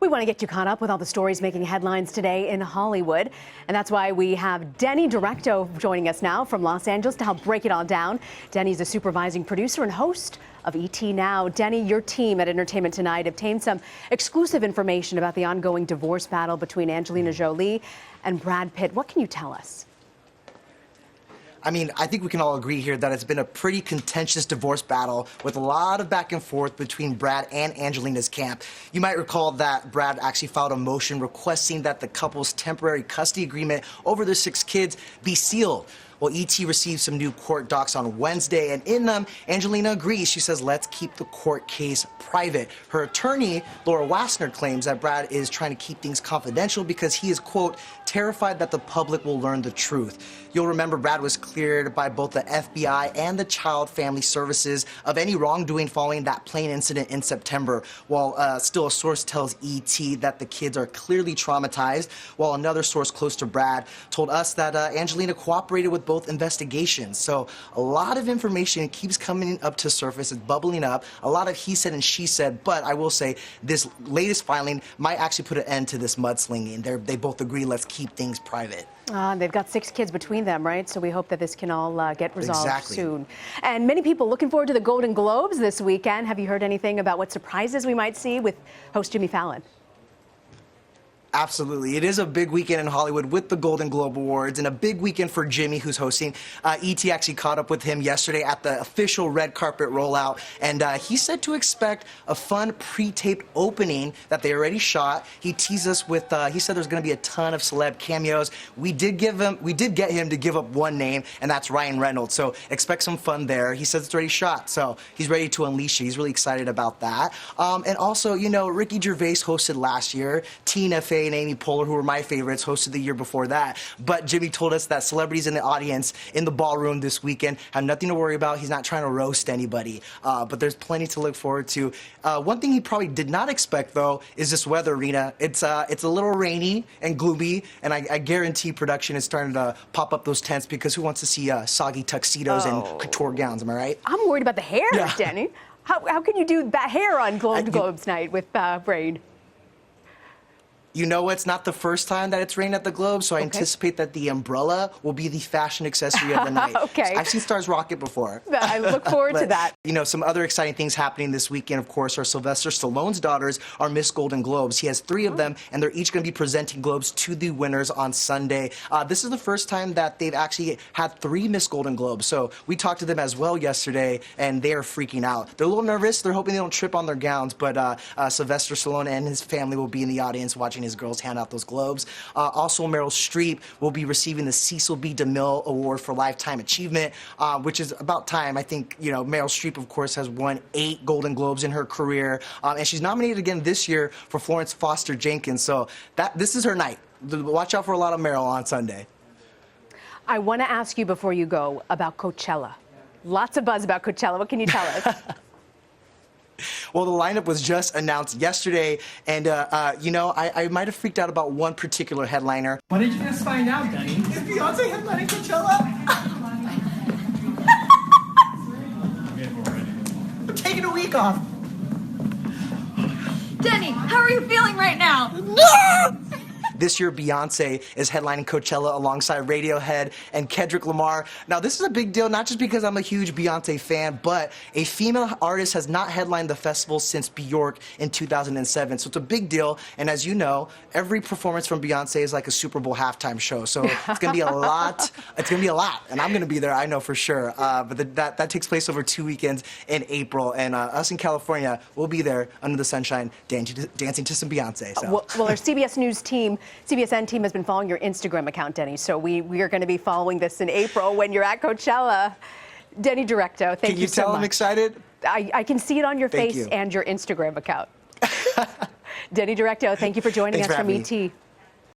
We want to get you caught up with all the stories making headlines today in Hollywood. And that's why we have Denny Directo joining us now from Los Angeles to help break it all down. Denny's a supervising producer and host of ET Now. Denny, your team at Entertainment Tonight obtained some exclusive information about the ongoing divorce battle between Angelina Jolie and Brad Pitt. What can you tell us? I mean, I think we can all agree here that it's been a pretty contentious divorce battle with a lot of back and forth between Brad and Angelina's camp. You might recall that Brad actually filed a motion requesting that the couple's temporary custody agreement over their 6 kids be sealed. Well, ET received some new court docs on Wednesday, and in them, Angelina agrees. She says, let's keep the court case private. Her attorney, Laura Wassner, claims that Brad is trying to keep things confidential because he is, quote, terrified that the public will learn the truth. You'll remember Brad was cleared by both the FBI and the Child Family Services of any wrongdoing following that plane incident in September. While still a source tells ET that the kids are clearly traumatized, while another source close to Brad told us that Angelina cooperated with both investigations. So a lot of information keeps coming up to surface. It's bubbling up. A lot of he said and she said, but I will say this latest filing might actually put an end to this mudslinging. They both agree, let's keep things private. They've got 6 kids between them, right? So we hope that this can all get resolved Exactly. soon. And many people looking forward to the Golden Globes this weekend. Have you heard anything about what surprises we might see with host Jimmy Fallon? Absolutely. It is a big weekend in Hollywood with the Golden Globe Awards and a big weekend for Jimmy, who's hosting. ET actually caught up with him yesterday at the official red carpet rollout, and he said to expect a fun pre-taped opening that they already shot. He teased us with, he said there's going to be a ton of celeb cameos. We did get him to give up one name, and that's Ryan Reynolds, so expect some fun there. He says it's already shot, so he's ready to unleash it. He's really excited about that. And also, you know, Ricky Gervais hosted last year. Tina Fey and Amy Poehler, who were my favorites, hosted the year before that. But Jimmy told us that celebrities in the audience in the ballroom this weekend have nothing to worry about. He's not trying to roast anybody. But there's plenty to look forward to. One thing he probably did not expect, though, is this weather, Rena. It's a little rainy and gloomy, and I guarantee production is starting to pop up those tents because who wants to see soggy tuxedos and couture gowns, am I right? I'm worried about the hair, yeah. Denny. How can you do that hair on Globes night with rain? You know, it's not the first time that it's rained at the Globe, so I anticipate that the umbrella will be the fashion accessory of the night. Okay. I've seen stars rock it before. I look forward to that. You know, some other exciting things happening this weekend, of course, are Sylvester Stallone's daughters are Miss Golden Globes. He has 3 of them, and they're each going to be presenting Globes to the winners on Sunday. This is the first time that they've actually had 3 Miss Golden Globes, so we talked to them as well yesterday, and they are freaking out. They're a little nervous. They're hoping they don't trip on their gowns, but Sylvester Stallone and his family will be in the audience watching his girls hand out those globes. Also, Meryl Streep will be receiving the Cecil B. DeMille Award for Lifetime Achievement, which is about time. I think, you know, Meryl Streep, of course, has won 8 Golden Globes in her career, and she's nominated again this year for Florence Foster Jenkins, so this is her night. Watch out for a lot of Meryl on Sunday. I want to ask you before you go about Coachella. Lots of buzz about Coachella. What can you tell us? Well, the lineup was just announced yesterday, and, you know, I might have freaked out about one particular headliner. What did you just find out, Denny? Is Beyonce headlining Coachella? I'm taking a week off. Denny, how are you feeling right now? No! This year, Beyonce is headlining Coachella alongside Radiohead and Kendrick Lamar. Now, this is a big deal, not just because I'm a huge Beyonce fan, but a female artist has not headlined the festival since Bjork in 2007. So it's a big deal. And as you know, every performance from Beyonce is like a Super Bowl halftime show. So it's going to be a lot. It's going to be a lot. And I'm going to be there, I know for sure. But that takes place over 2 weekends in April. And us in California, we'll be there under the sunshine dancing to some Beyonce. So. Well, our CBS News team, CBSN team has been following your Instagram account, Denny, so we are going to be following this in April when you're at Coachella. Denny Directo, thank you so much. Can you tell I'm excited? I can see it on your face and your Instagram account. Denny Directo, thank you for joining us from ET.